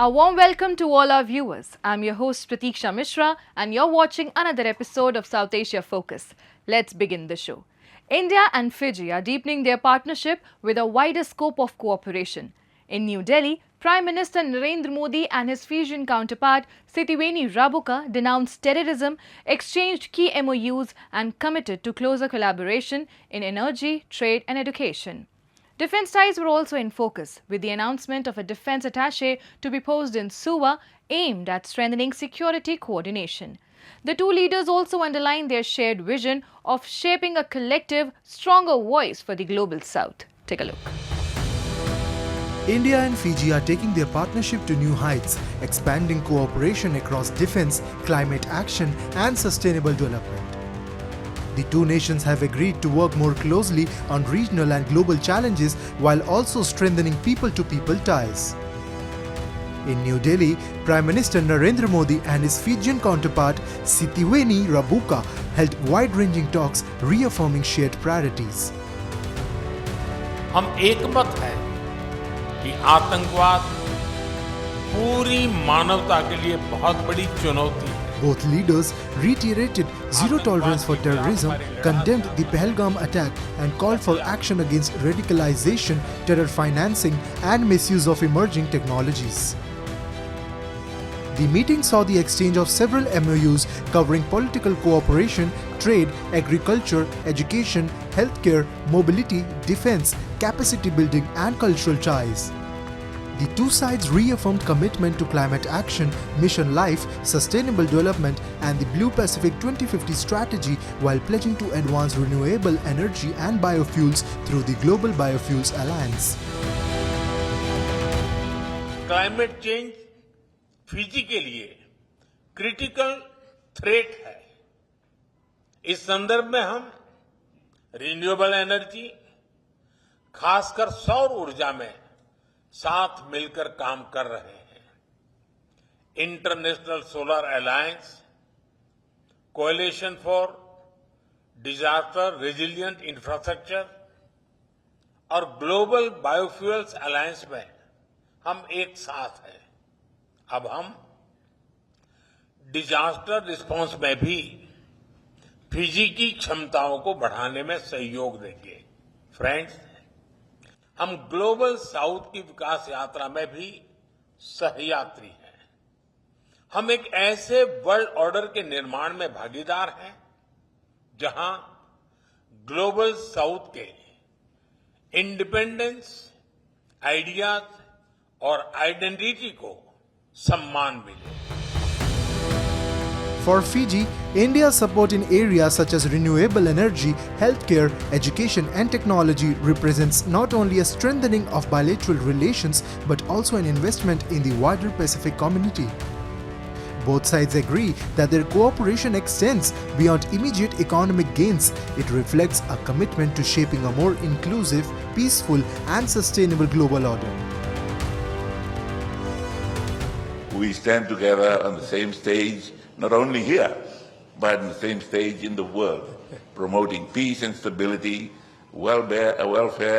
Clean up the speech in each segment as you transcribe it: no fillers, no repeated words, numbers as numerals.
A warm welcome to all our viewers. I'm your host Pratiksha Mishra and you're watching another episode of South Asia Focus. Let's begin the show. India and Fiji are deepening their partnership with a wider scope of cooperation. In New Delhi, Prime Minister Narendra Modi and his Fijian counterpart Sitiveni Rabuka denounced terrorism, exchanged key MOUs and committed to closer collaboration in energy, trade and education. Defence ties were also in focus, with the announcement of a defence attaché to be posted in Suva aimed at strengthening security coordination. The two leaders also underlined their shared vision of shaping a collective, stronger voice for the global south. Take a look. India and Fiji are taking their partnership to new heights, expanding cooperation across defence, climate action and sustainable development. The two nations have agreed to work more closely on regional and global challenges while also strengthening people-to-people ties. In New Delhi, Prime Minister Narendra Modi and his Fijian counterpart Sitiveni Rabuka held wide-ranging talks reaffirming shared priorities. हम एकमत हैं कि आतंकवाद पूरी मानवता के लिए बहुत बड़ी चुनौती है. Both leaders reiterated zero tolerance for terrorism, condemned the Pahalgam attack and called for action against radicalization, terror financing and misuse of emerging technologies. The meeting saw the exchange of several MOUs covering political cooperation, trade, agriculture, education, healthcare, mobility, defense, capacity building and cultural ties. The two sides reaffirmed commitment to climate action, Mission Life, sustainable development and the Blue Pacific 2050 strategy while pledging to advance renewable energy and biofuels through the Global Biofuels Alliance. Climate change Fiji के लिए critical threat है. इस संदर्भ में हम renewable energy, खासकर सौर ऊर्जा में साथ मिलकर काम कर रहे हैं. International solar alliance, coalition for disaster resilient infrastructure और ग्लोबल बायोफ्यूल्स अलायंस में हम एक साथ हैं. अब हम डिजास्टर रिस्पांस में भी फिजी की क्षमताओं को बढ़ाने में सहयोग देंगे. फ्रेंड्स, हम ग्लोबल साउथ की विकास यात्रा में भी सहयात्री हैं. हम एक ऐसे वर्ल्ड ऑर्डर के निर्माण में भागीदार हैं जहां ग्लोबल साउथ के इंडिपेंडेंस, आइडियाज और आइडेंटिटी को सम्मान मिले. For Fiji, India's support in areas such as renewable energy, healthcare, education and technology represents not only a strengthening of bilateral relations but also an investment in the wider Pacific community. Both sides agree that their cooperation extends beyond immediate economic gains. It reflects a commitment to shaping a more inclusive, peaceful and sustainable global order. We stand together on the same stage, not only here, but on the same stage in the world, promoting peace and stability, welfare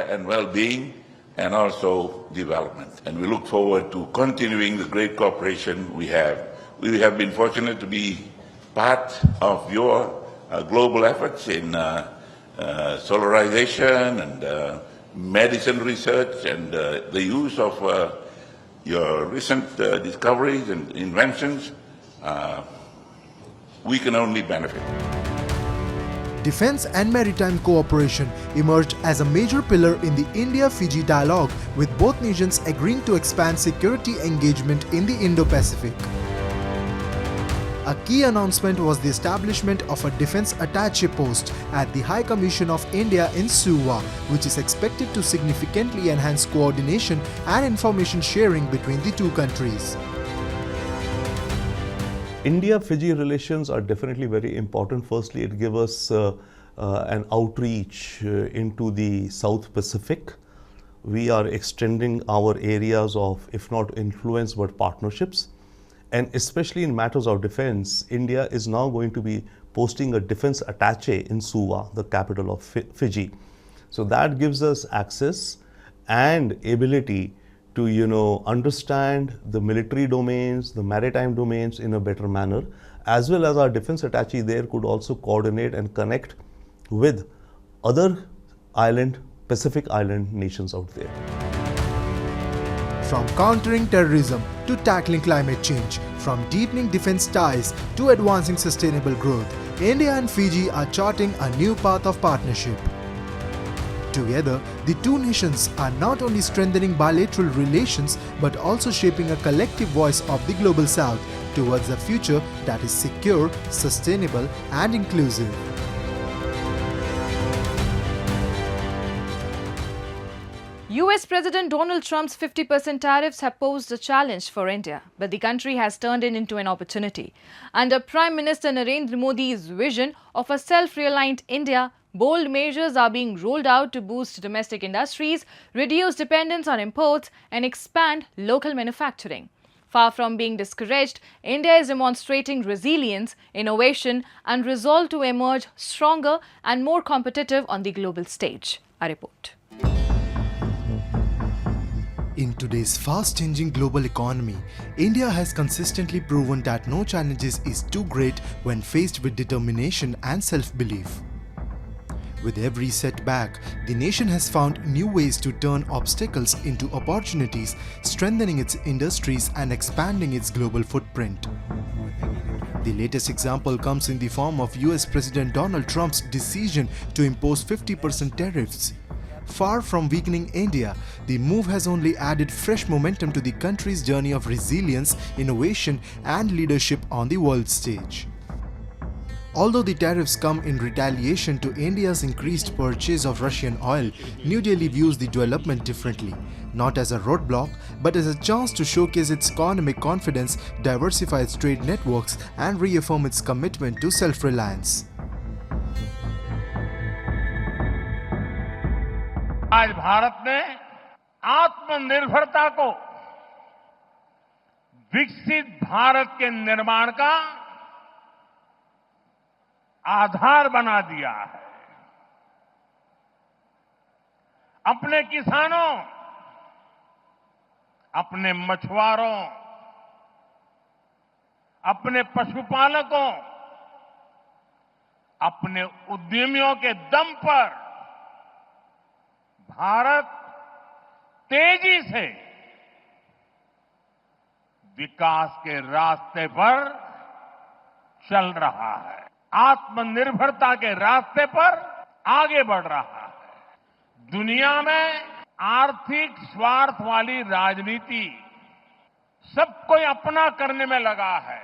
and well-being, and also development. And we look forward to continuing the great cooperation we have. We have been fortunate to be part of your global efforts in solarization and medicine research and the use of your recent discoveries and inventions. We can only benefit. Defence and maritime cooperation emerged as a major pillar in the India-Fiji dialogue, with both nations agreeing to expand security engagement in the Indo-Pacific. A key announcement was the establishment of a defence attaché post at the High Commission of India in Suva, which is expected to significantly enhance coordination and information sharing between the two countries. India-Fiji relations are definitely very important. Firstly, it gives us an outreach into the South Pacific. We are extending our areas of, if not influence, but partnerships. And especially in matters of defense, India is now going to be posting a defense attaché in Suva, the capital of Fiji. So that gives us access and ability to, understand the military domains, the maritime domains in a better manner, as well as our defense attaché there could also coordinate and connect with other Pacific island nations out there. From countering terrorism to tackling climate change, from deepening defense ties to advancing sustainable growth, India and Fiji are charting a new path of partnership. Together, the two nations are not only strengthening bilateral relations but also shaping a collective voice of the Global South towards a future that is secure, sustainable, and inclusive. US President Donald Trump's 50% tariffs have posed a challenge for India, but the country has turned it into an opportunity. Under Prime Minister Narendra Modi's vision of a self-reliant India, bold measures are being rolled out to boost domestic industries, reduce dependence on imports, and expand local manufacturing. Far from being discouraged, India is demonstrating resilience, innovation, and resolve to emerge stronger and more competitive on the global stage. A report. In today's fast-changing global economy, India has consistently proven that no challenges is too great when faced with determination and self-belief. With every setback, the nation has found new ways to turn obstacles into opportunities, strengthening its industries and expanding its global footprint. The latest example comes in the form of US President Donald Trump's decision to impose 50% tariffs. Far from weakening India, the move has only added fresh momentum to the country's journey of resilience, innovation, and leadership on the world stage. Although the tariffs come in retaliation to India's increased purchase of Russian oil, New Delhi views the development differently, not as a roadblock, but as a chance to showcase its economic confidence, diversify its trade networks, and reaffirm its commitment to self-reliance. आज भारत ने आत्मनिर्भरता को विकसित भारत के निर्माण का आधार बना दिया है। अपने किसानों, अपने मछुआरों, अपने पशुपालकों, अपने उद्यमियों के दम पर भारत तेजी से विकास के रास्ते पर चल रहा है, आत्मनिर्भरता के रास्ते पर आगे बढ़ रहा है। दुनिया में आर्थिक स्वार्थ वाली राजनीति सब कोई अपना करने में लगा है,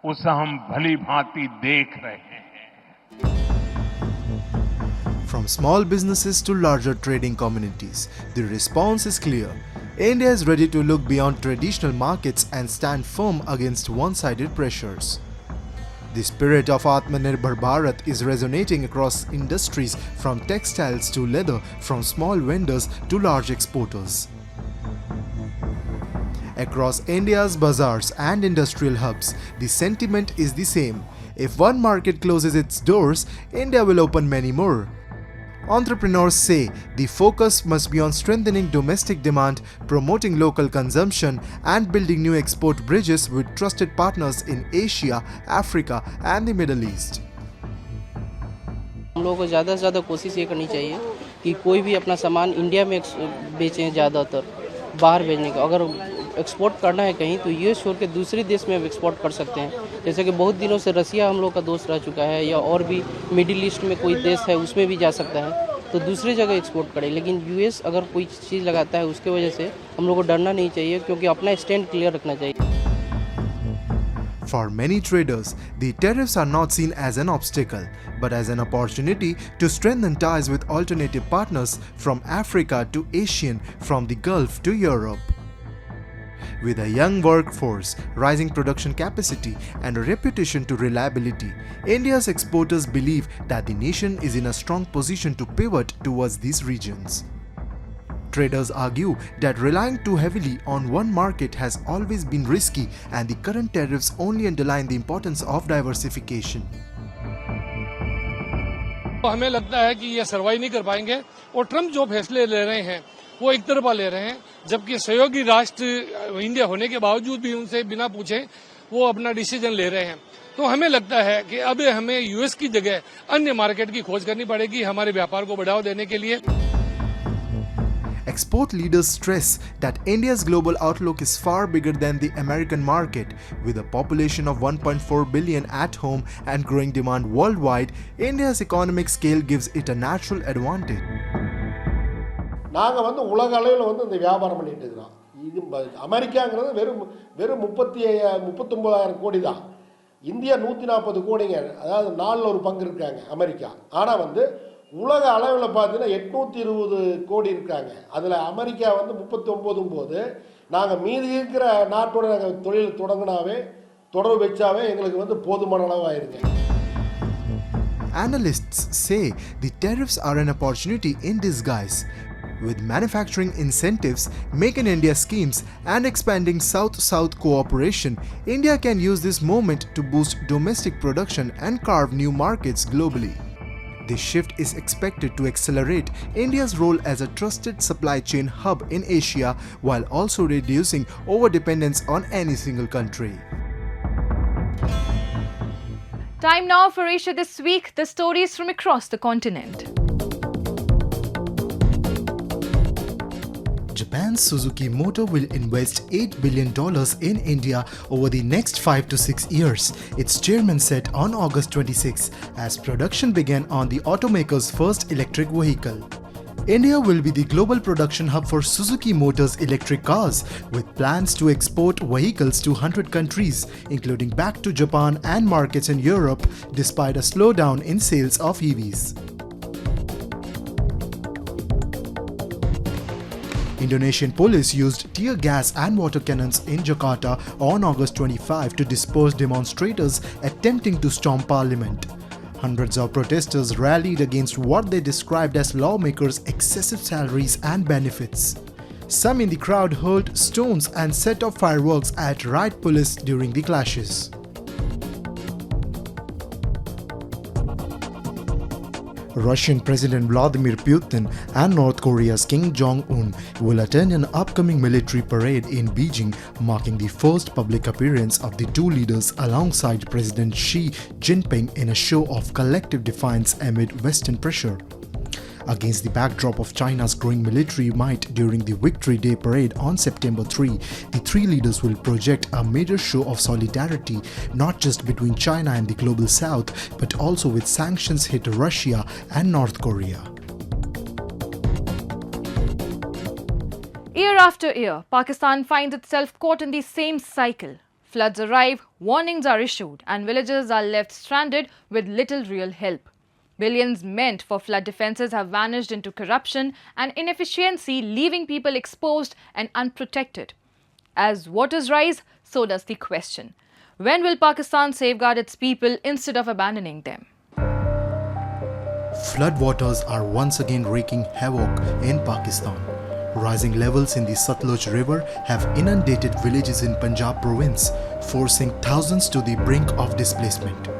उसे हम भली भांति देख रहे हैं। From small businesses to larger trading communities, the response is clear. India is ready to look beyond traditional markets and stand firm against one-sided pressures. The spirit of Atmanirbhar Bharat is resonating across industries from textiles to leather, from small vendors to large exporters. Across India's bazaars and industrial hubs, the sentiment is the same. If one market closes its doors, India will open many more. Entrepreneurs say the focus must be on strengthening domestic demand, promoting local consumption, and building new export bridges with trusted partners in Asia, Africa, and the Middle East. हम लोगों को ज़्यादा से ज़्यादा कोशिश ये करनी चाहिए कि कोई भी अपना सामान इंडिया में बेचें, ज़्यादातर बाहर भेजने का। अगर एक्सपोर्ट करना है कहीं तो ये छोड़ के दूसरे देश में एक्सपोर्ट कर सकते हैं। जैसे कि बहुत दिनों से रसिया हम लोग का दोस्त रह चुका है, या और भी मिडिल ईस्ट में कोई देश है उसमें भी जा सकता है, तो दूसरी जगह एक्सपोर्ट करें। लेकिन यूएस अगर कोई चीज़ लगाता है उसके वजह से हम लोग को डरना नहीं चाहिए, क्योंकि अपना स्टैंड क्लियर रखना चाहिए। For many traders, the tariffs are not seen as an obstacle, but as an opportunity to strengthen ties with alternative partners from Africa to Asian, from the Gulf to Europe. With a young workforce, rising production capacity, and a reputation to reliability, India's exporters believe that the nation is in a strong position to pivot towards these regions. Traders argue that relying too heavily on one market has always been risky, and the current tariffs only underline the importance of diversification. हमें लगता है कि ये survive नहीं कर पाएंगे, और Trump जो फैसले ले रहे हैं वो एक तरफा ले रहे हैं, जबकि सहयोगी राष्ट्र इंडिया होने के बावजूद भी उनसे बिना पूछे वो अपना डिसीजन ले रहे हैं। तो हमें लगता है कि अब हमें यूएस की जगह अन्य मार्केट की खोज करनी पड़ेगी हमारे व्यापार को बढ़ावा देने के लिए। Export leaders stress that India's global outlook is far bigger than the American market. With a population of 1.4 billion at home and growing demand worldwide, India's economic scale gives it a natural advantage. நாங்கள் வந்து உலக அளவில் வந்து இந்த வியாபாரம் பண்ணிட்டு இருக்கிறோம். இது அமெரிக்காங்கிறது வெறும் 39,000 கோடி தான். இந்தியா 140 கோடிங்க, அதாவது 4 ஒரு பங்கு இருக்காங்க அமெரிக்கா. ஆனால் வந்து உலக அளவில் பார்த்தீங்கன்னா 820 கோடி இருக்காங்க. அதில் அமெரிக்கா வந்து 39 போது நாங்கள் மீதி இருக்கிற நாட்டோட நாங்கள் தொழில் தொடர்பு வச்சாவே எங்களுக்கு வந்து போதுமான அளவு ஆயிருங்க. Analysts say the tariffs are an opportunity in disguise. With manufacturing incentives, Make in India schemes, and expanding South-South cooperation, India can use this moment to boost domestic production and carve new markets globally. This shift is expected to accelerate India's role as a trusted supply chain hub in Asia while also reducing overdependence on any single country. Time now for Asia This Week, the stories from across the continent. Japan's Suzuki Motor will invest $8 billion in India over the next 5 to 6 years, its chairman said on August 26, as production began on the automaker's first electric vehicle. India will be the global production hub for Suzuki Motors electric cars, with plans to export vehicles to 100 countries, including back to Japan and markets in Europe, despite a slowdown in sales of EVs. Indonesian police used tear gas and water cannons in Jakarta on August 25 to disperse demonstrators attempting to storm parliament. Hundreds of protesters rallied against what they described as lawmakers' excessive salaries and benefits. Some in the crowd hurled stones and set off fireworks at riot police during the clashes. Russian President Vladimir Putin and North Korea's Kim Jong-un will attend an upcoming military parade in Beijing, marking the first public appearance of the two leaders alongside President Xi Jinping in a show of collective defiance amid Western pressure. Against the backdrop of China's growing military might during the Victory Day parade on September 3, the three leaders will project a major show of solidarity not just between China and the global south, but also with sanctions hit Russia and North Korea. Year after year, Pakistan finds itself caught in the same cycle. Floods arrive, warnings are issued, and villagers are left stranded with little real help. Billions meant for flood defences have vanished into corruption and inefficiency, leaving people exposed and unprotected. As waters rise, so does the question: when will Pakistan safeguard its people instead of abandoning them? Floodwaters are once again wreaking havoc in Pakistan. Rising levels in the Satluj River have inundated villages in Punjab province, forcing thousands to the brink of displacement.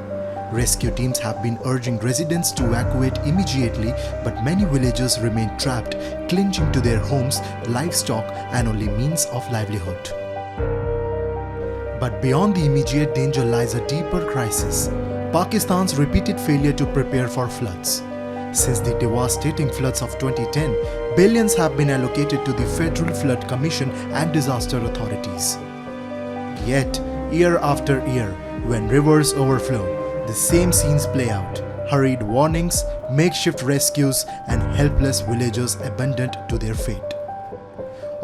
Rescue teams have been urging residents to evacuate immediately, but many villagers remain trapped, clinging to their homes, livestock, and only means of livelihood. But beyond the immediate danger lies a deeper crisis: Pakistan's repeated failure to prepare for floods. Since the devastating floods of 2010, billions have been allocated to the Federal Flood Commission and disaster authorities. Yet, year after year, when rivers overflow, the same scenes play out: hurried warnings, makeshift rescues, and helpless villagers abandoned to their fate.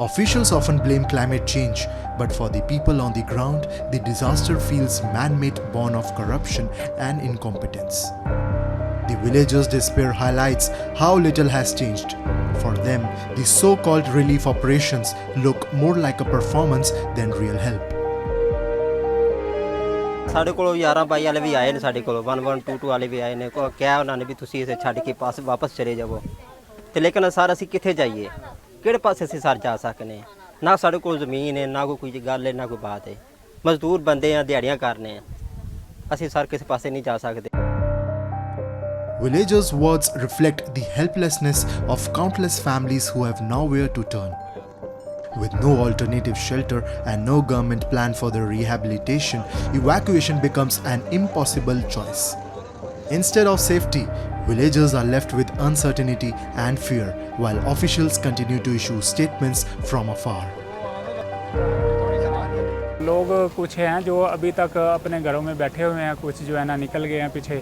Officials often blame climate change, but for the people on the ground, the disaster feels man-made, born of corruption and incompetence. The villagers' despair highlights how little has changed. For them, the so-called relief operations look more like a performance than real help. ਸਾਡੇ ਕੋਲ 11-22 ਵਾਲੇ ਵੀ ਆਏ ਨੇ, ਸਾਡੇ ਕੋਲ 1122 ਵਾਲੇ ਵੀ ਆਏ ਨੇ। ਕਿਹਾ ਉਹਨਾਂ ਨੇ ਵੀ ਤੁਸੀਂ ਇਸੇ ਛੱਡ ਕੇ ਪਾਸ ਵਾਪਸ ਚਲੇ ਜਾਵੋ, ਤੇ ਲੇਕਿਨ ਸਰ ਅਸੀਂ ਕਿੱਥੇ ਜਾਈਏ, ਕਿਹੜੇ ਪਾਸੇ ਅਸੀਂ ਸਰ ਜਾ ਸਕਨੇ? ਨਾ ਸਾਡੇ ਕੋਲ ਜ਼ਮੀਨ ਹੈ, ਨਾ ਕੋਈ ਗੱਲ ਹੈ, ਨਾ ਕੋਈ ਬਾਤ ਹੈ। ਮਜ਼ਦੂਰ ਬੰਦੇ ਆ, ਦਿਹਾੜੀਆਂ ਕਰਨੇ ਆ, ਅਸੀਂ ਸਰ ਕਿਸੇ ਪਾਸੇ ਨਹੀਂ ਜਾ ਸਕਦੇ। Villagers' words reflect the helplessness of countless families who have nowhere to turn. With no alternative shelter and no government plan for their rehabilitation, evacuation becomes an impossible choice. Instead of safety, villagers are left with uncertainty and fear, while officials continue to issue statements from afar. लोग कुछ हैं जो अभी तक अपने घरों में बैठे हुए हैं, कुछ जो है ना निकल गए हैं पीछे,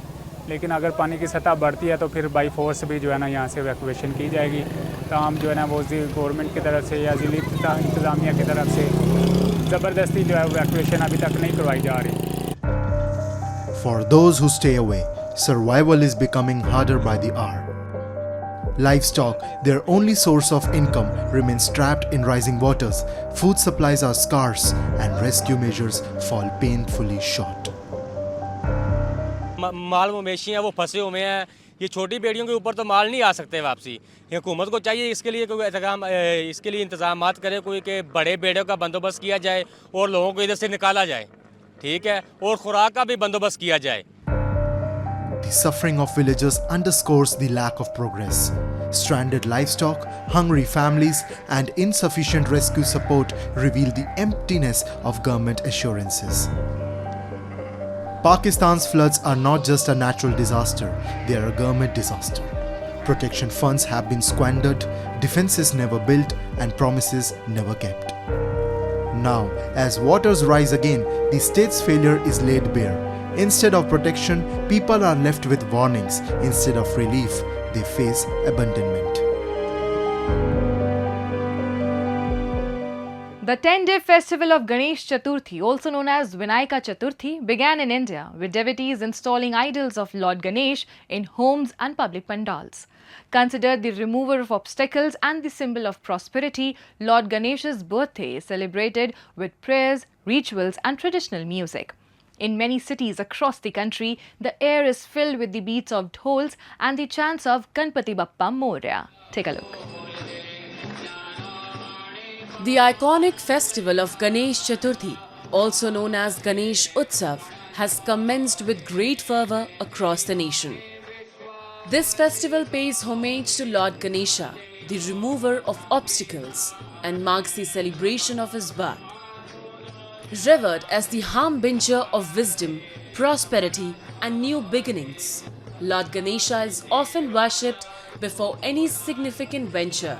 लेकिन अगर पानी की सतह बढ़ती है तो फिर बाई फोर्स भी जो है ना यहाँ से इवैक्यूएशन की जाएगी। तमाम जो है ना वो गवर्नमेंट की तरफ से या ज़िली इंतज़ामिया की तरफ से ज़बरदस्ती जो है इवैक्यूएशन अभी तक नहीं करवाई जा रही। For those who stay away, survival is becoming harder by the hour. Livestock, their only source of income, remains trapped in rising waters. Food supplies are scarce and rescue measures fall painfully short. माल मवेशी हैं वो फंसे हुए हैं, ये छोटी बेड़ियों के ऊपर तो माल नहीं आ सकते वापसी। हुकूमत को चाहिए इसके लिए कोई इंतजामात करे, कोई के बड़े बेड़ों का बंदोबस्त किया जाए और लोगों को इधर से निकाला जाए, ठीक है, और खुराक का भी बंदोबस्त किया जाए। The suffering of villagers underscores the lack of progress. Stranded livestock, hungry families, and insufficient rescue support reveal the emptiness of government assurances. Pakistan's floods are not just a natural disaster, they are a government disaster. Protection funds have been squandered, defenses never built, and promises never kept. Now, as waters rise again, the state's failure is laid bare. Instead of protection, people are left with warnings. Instead of relief, they face abandonment. The 10-day festival of Ganesh Chaturthi, also known as Vinayaka Chaturthi, began in India with devotees installing idols of Lord Ganesh in homes and public pandals. Considered the remover of obstacles and the symbol of prosperity, Lord Ganesha's birthday is celebrated with prayers, rituals and traditional music. In many cities across the country, the air is filled with the beats of dhols and the chants of Ganpati Bappa Moria. Take a look. The iconic festival of Ganesh Chaturthi, also known as Ganesh Utsav, has commenced with great fervour across the nation. This festival pays homage to Lord Ganesha, the remover of obstacles, and marks the celebration of his birth. Revered as the harbinger of wisdom, prosperity, and new beginnings, Lord Ganesha is often worshipped before any significant venture,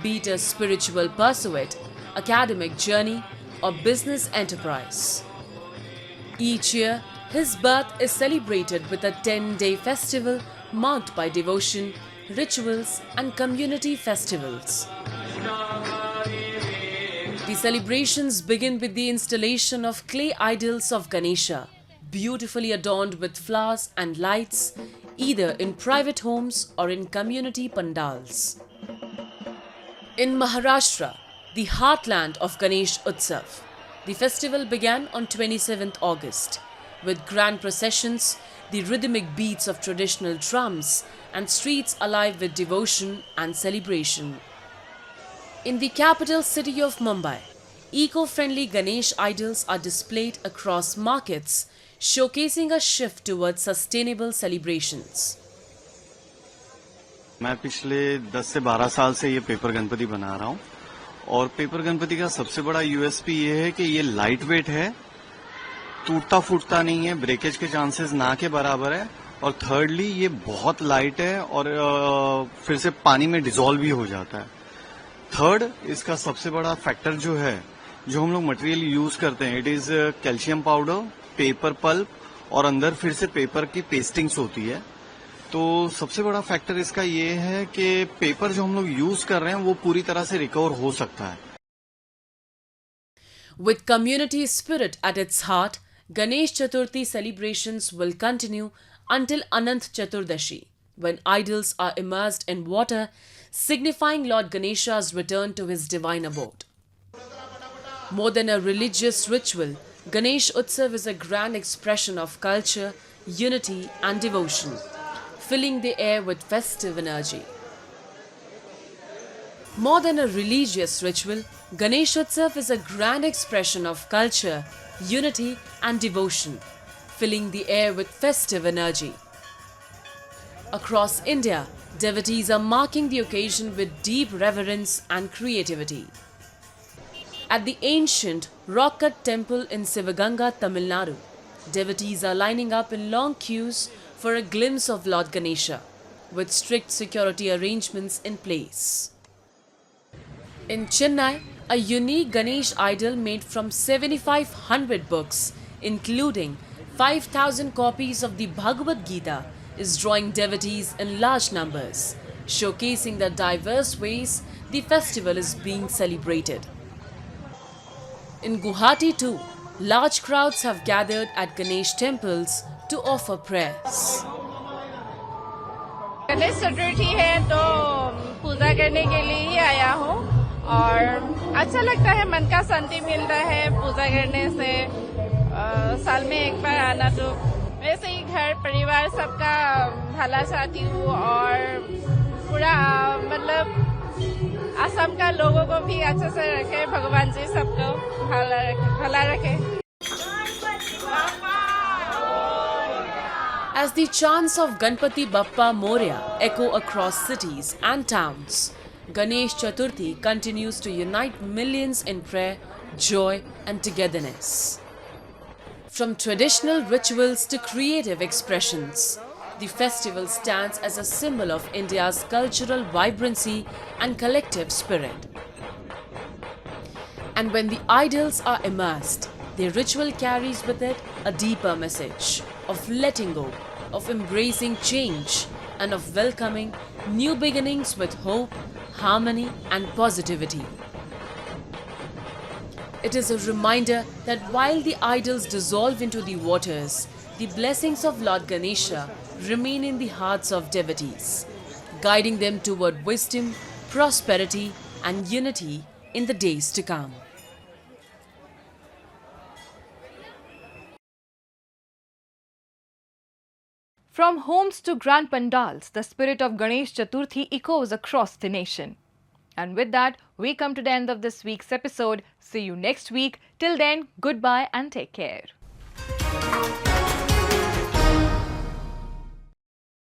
be it a spiritual pursuit, academic journey, or business enterprise. Each year, his birth is celebrated with a 10-day festival marked by devotion, rituals, and community festivals. The celebrations begin with the installation of clay idols of Ganesha, beautifully adorned with flowers and lights, either in private homes or in community pandals. In Maharashtra, the heartland of Ganesh Utsav, the festival began on 27th August, with grand processions, the rhythmic beats of traditional drums, and streets alive with devotion and celebration. In the capital city of Mumbai, eco-friendly Ganesh idols are displayed across markets, showcasing a shift towards sustainable celebrations. मैं पिछले 10 से 12 साल से ये paper Ganpati बना रहा हूँ और पेपर गणपति का सबसे बड़ा यूएसपी ये है कि ये लाइट वेट है, टूटता फूटता नहीं है, ब्रेकेज के चांसेस ना के बराबर है और थर्डली ये बहुत लाइट है और फिर से पानी में डिसॉल्व भी हो जाता है। थर्ड, इसका सबसे बड़ा फैक्टर जो है, जो हम लोग मटेरियल यूज करते हैं, it is calcium powder, paper pulp और अंदर फिर से पेपर की पेस्टिंग्स होती है। तो सबसे बड़ा फैक्टर इसका ये है कि पेपर जो हम लोग यूज कर रहे हैं वो पूरी तरह से रिकवर हो सकता है। With community spirit at its heart, Ganesh Chaturthi celebrations will continue until Anant Chaturdashi, when idols are immersed in water, signifying Lord Ganesha's return to his divine abode. More than a religious ritual, Ganesh Utsav is a grand expression of culture, unity and devotion, filling the air with festive energy. More than a religious ritual, Ganesh Utsav is a grand expression of culture, unity and devotion, filling the air with festive energy. Across India, devotees are marking the occasion with deep reverence and creativity. At the ancient rock-cut temple in Sivaganga, Tamil Nadu, devotees are lining up in long queues for a glimpse of Lord Ganesha, with strict security arrangements in place. In Chennai, a unique Ganesh idol made from 7,500 books, including 5,000 copies of the Bhagavad Gita, is drawing devotees in large numbers, showcasing the diverse ways the festival is being celebrated. In Guwahati too, large crowds have gathered at Ganesh temples to offer prayers. Ganesh Chaturthi है तो पूजा करने के लिए ही आया हूँ और अच्छा लगता है, मन का शांति मिलता है पूजा करने से। साल में एक बार आना, तो वैसे ही घर परिवार सबका भला चाहती हूँ और पूरा मतलब असम का लोगों को भी अच्छे से रखे, भगवान जी सबको भला रखे। As the chants of Ganpati Bappa Moria echo across cities and towns, Ganesh Chaturthi continues to unite millions in prayer, joy and togetherness. From traditional rituals to creative expressions, the festival stands as a symbol of India's cultural vibrancy and collective spirit. And when the idols are immersed, the ritual carries with it a deeper message of letting go, of embracing change, and of welcoming new beginnings with hope, harmony, and positivity. It is a reminder that while the idols dissolve into the waters, the blessings of Lord Ganesha remain in the hearts of devotees, guiding them toward wisdom, prosperity, and unity in the days to come. From homes to grand pandals, the spirit of Ganesh Chaturthi echoes across the nation. And with that, we come to the end of this week's episode. See you next week. Till then, goodbye and take care.